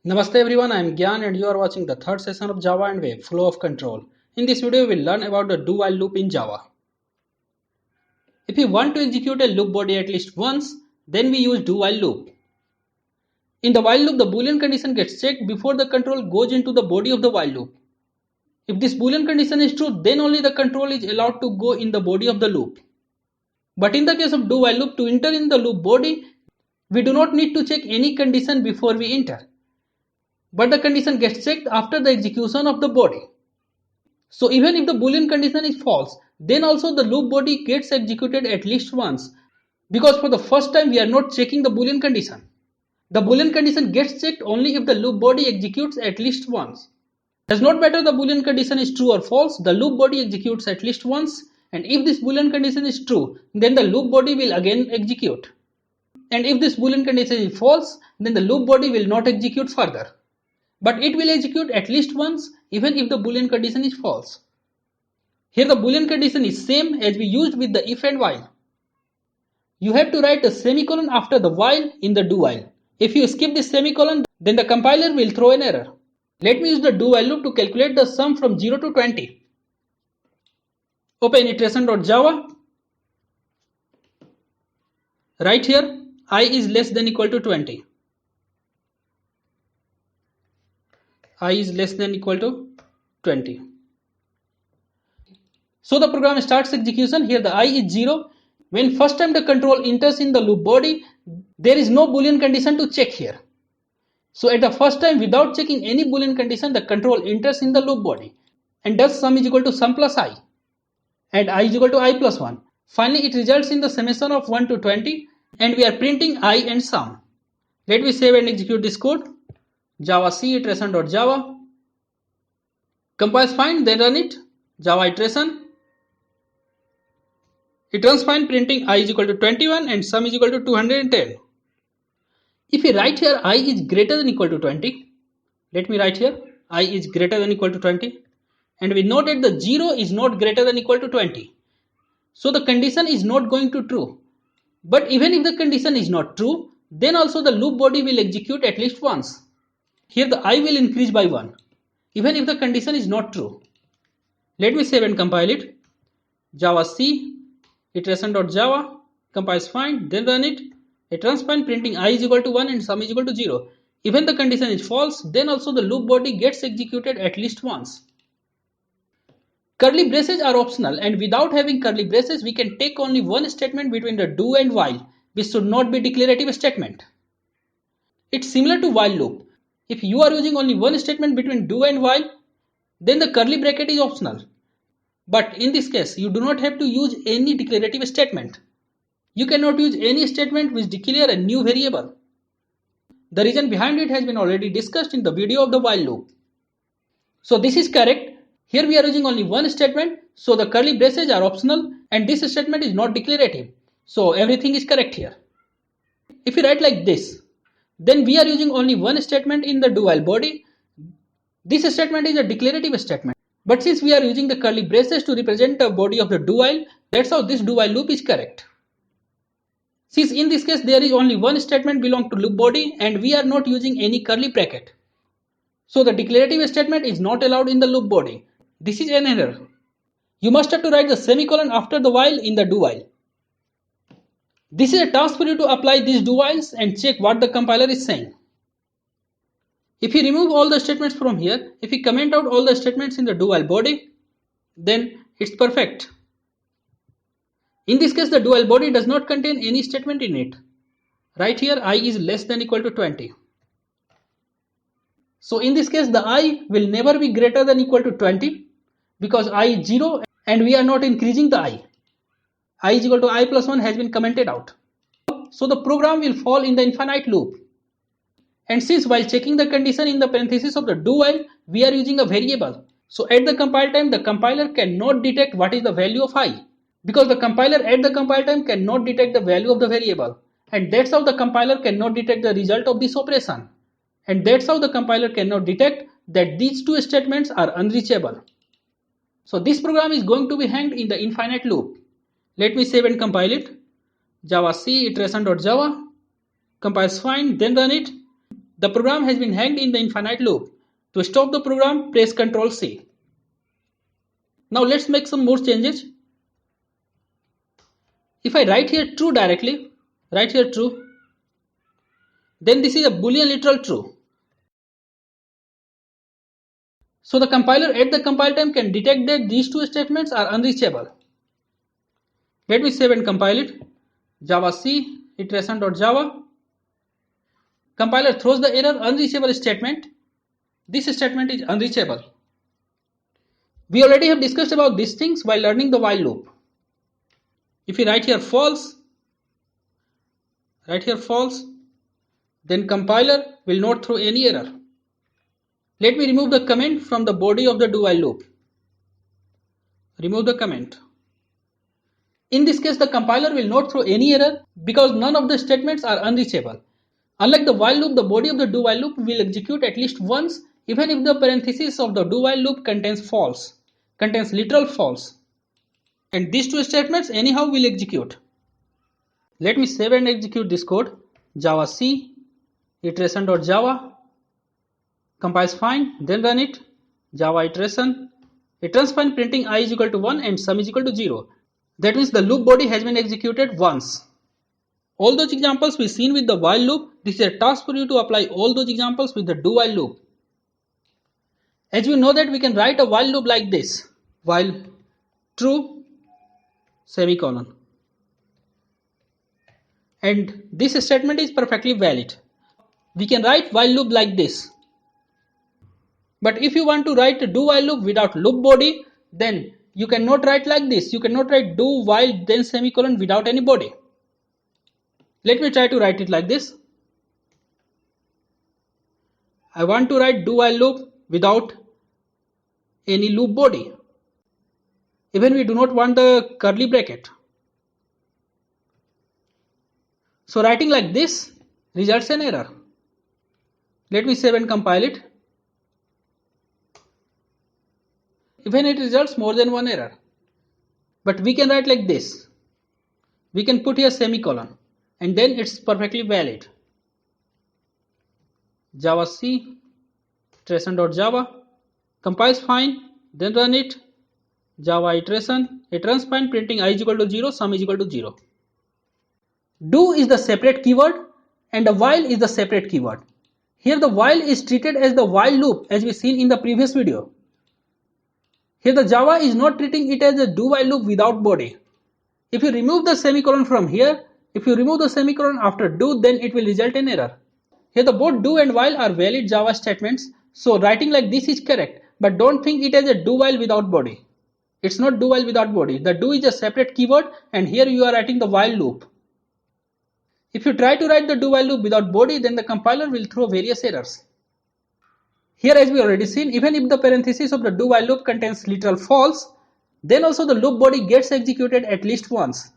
Namaste everyone, I am Gyan and you are watching the third session of Java and Web Flow of Control. In this video, we will learn about the do-while loop in Java. If we want to execute a loop body at least once, then we use do-while loop. In the while loop, the boolean condition gets checked before the control goes into the body of the while loop. If this boolean condition is true, then only the control is allowed to go in the body of the loop. But in the case of do-while loop, to enter in the loop body, we do not need to check any condition before we enter. But the condition gets checked after the execution of the body. So even if the boolean condition is false, then also the loop body gets executed at least once, because for the first time we are not checking the boolean condition. The boolean condition gets checked only if the loop body executes at least once. Does not matter the boolean condition is true or false, the loop body executes at least once, and if this boolean condition is true, then the loop body will again execute. And if this boolean condition is false, then the loop body will not execute further. But it will execute at least once even if the boolean condition is false. Here the boolean condition is same as we used with the if and while. You have to write a semicolon after the while in the do while. If you skip this semicolon, then the compiler will throw an error. Let me use the do while loop to calculate the sum from 0 to 20. Open iteration.java. Right here I is less than equal to 20. I is less than equal to 20. So the program starts execution. Here the I is 0. When first time the control enters in the loop body, there is no boolean condition to check here. So at the first time, without checking any boolean condition, the control enters in the loop body and does sum is equal to sum plus I, and I is equal to I plus 1. Finally it results in the summation of 1 to 20 and we are printing I and sum. Let me save and execute this code. Java C iteration.java. Compiles fine, then run it. Java iteration. It runs fine, printing I is equal to 21 and sum is equal to 210. If we write here I is greater than equal to 20, let me write here I is greater than equal to 20, and we know that the 0 is not greater than equal to 20. So the condition is not going to true. But even if the condition is not true, then also the loop body will execute at least once. Here the I will increase by 1, even if the condition is not true. Let me save and compile it. Java C iteration.java. Compiles fine, then run it. It runs fine, printing I is equal to 1 and sum is equal to 0. Even the condition is false, then also the loop body gets executed at least once. Curly braces are optional, and without having curly braces we can take only one statement between the do and while, which should not be declarative statement. It's similar to while loop. If you are using only one statement between do and while, then the curly bracket is optional. But in this case, you do not have to use any declarative statement. You cannot use any statement which declare a new variable. The reason behind it has been already discussed in the video of the while loop. So this is correct. Here we are using only one statement, so the curly braces are optional and this statement is not declarative. So everything is correct here. If we write like this, then we are using only one statement in the do while body. This statement is a declarative statement. But since we are using the curly braces to represent the body of the do while, that's how this do while loop is correct. Since in this case there is only one statement belong to loop body and we are not using any curly bracket, so the declarative statement is not allowed in the loop body. This is an error. You must have to write the semicolon after the while in the do while. This is a task for you to apply these do whiles and check what the compiler is saying. If you remove all the statements from here, if you comment out all the statements in the do while body, then it's perfect. In this case, the do while body does not contain any statement in it. Right here, I is less than equal to 20. So in this case, the I will never be greater than equal to 20 because I is 0 and we are not increasing the I. I is equal to I plus 1 has been commented out. So the program will fall in the infinite loop. And since while checking the condition in the parenthesis of the do while, we are using a variable. So at the compile time, the compiler cannot detect what is the value of I, because the compiler at the compile time cannot detect the value of the variable. And that's how the compiler cannot detect the result of this operation. And that's how the compiler cannot detect that these two statements are unreachable. So this program is going to be hanged in the infinite loop. Let me save and compile it. Java C iteration.java. Compiles fine, then run it. The program has been hanged in the infinite loop. To stop the program, press Ctrl C. Now let's make some more changes. If I write here true directly, write here true, then this is a boolean literal true. So the compiler at the compile time can detect that these two statements are unreachable. Let me save and compile it. Java C iteration.java. Compiler throws the error unreachable statement. This statement is unreachable. We already have discussed about these things while learning the while loop. If you write here false, then compiler will not throw any error. Let me remove the comment from the body of the do while loop. Remove the comment. In this case, the compiler will not throw any error because none of the statements are unreachable. Unlike the while loop, the body of the do while loop will execute at least once even if the parenthesis of the do while loop contains literal false. And these two statements anyhow will execute. Let me save and execute this code. Java C iteration.java. Compiles fine, then run it. Java iteration. It runs fine, printing I is equal to 1 and sum is equal to 0. That means the loop body has been executed once. All those examples we seen with the while loop, this is a task for you to apply all those examples with the do while loop. As we know that we can write a while loop like this. While true, semicolon. And this statement is perfectly valid. We can write while loop like this. But if you want to write a do while loop without loop body, then you cannot write like this. You cannot write do while then semicolon without any body. Let me try to write it like this. I want to write do while loop without any loop body. Even we do not want the curly bracket. So writing like this results an error. Let me save and compile it. Even it results more than one error. But we can write like this. We can put here semicolon and then it's perfectly valid. Java C iteration.java. Compiles fine, then run it. Java iteration. It runs fine, printing I is equal to 0, sum is equal to 0. Do is the separate keyword and the while is the separate keyword. Here the while is treated as the while loop as we seen in the previous video. Here the Java is not treating it as a do while loop without body. If you remove the semicolon from here, if you remove the semicolon after do, then it will result in error. Here the both do and while are valid Java statements, so writing like this is correct, but don't think it as a do while without body. It's not do while without body. The do is a separate keyword and here you are writing the while loop. If you try to write the do while loop without body, then the compiler will throw various errors. Here as we already seen, even if the parenthesis of the do while loop contains literal false, then also the loop body gets executed at least once.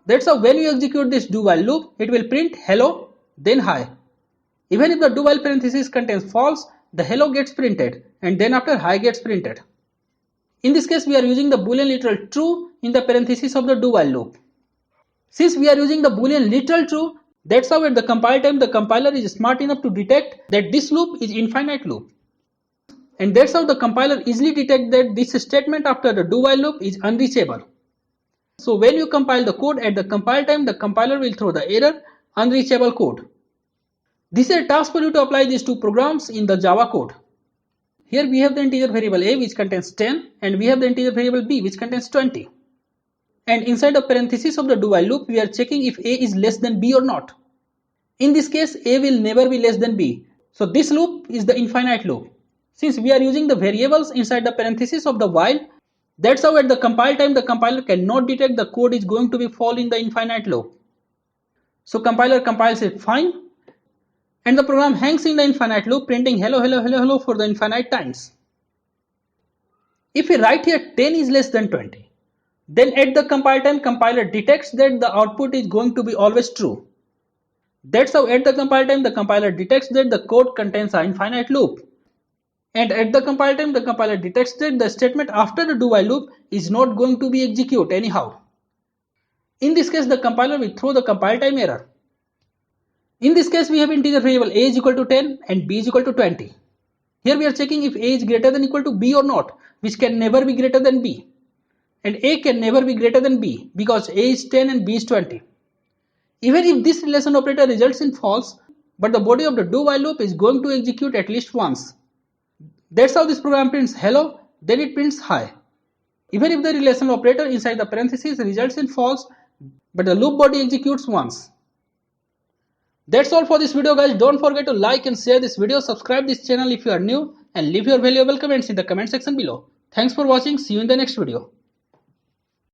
That's how when you execute this do while loop, it will print hello, then hi. Even if the do while parenthesis contains false, the hello gets printed and then after hi gets printed. In this case, we are using the boolean literal true in the parenthesis of the do while loop. Since we are using the boolean literal true, that's how at the compile time the compiler is smart enough to detect that this loop is infinite loop. And that's how the compiler easily detects that this statement after the do while loop is unreachable. So when you compile the code at the compile time, the compiler will throw the error unreachable code. This is a task for you to apply these two programs in the Java code. Here we have the integer variable a which contains 10 and we have the integer variable b which contains 20. And inside the parenthesis of the do while loop, we are checking if a is less than b or not. In this case, a will never be less than b. So this loop is the infinite loop. Since we are using the variables inside the parenthesis of the while, that's how at the compile time the compiler cannot detect the code is going to be fall in the infinite loop. So compiler compiles it fine and the program hangs in the infinite loop printing hello hello hello hello for the infinite times. If we write here 10 is less than 20, then at the compile time compiler detects that the output is going to be always true. That's how at the compile time the compiler detects that the code contains an infinite loop. And at the compile time the compiler detects that the statement after the do while loop is not going to be executed anyhow. In this case the compiler will throw the compile time error. In this case, we have integer variable a is equal to 10 and b is equal to 20. Here we are checking if a is greater than equal to b or not, which can never be greater than b. And a can never be greater than b because a is 10 and b is 20. Even if this relation operator results in false, but the body of the do while loop is going to execute at least once. That's how this program prints hello, then it prints hi. Even if the relation operator inside the parentheses results in false, but the loop body executes once. That's all for this video, guys. Don't forget to like and share this video, subscribe this channel if you are new, and leave your valuable comments in the comment section below. Thanks for watching. See you in the next video.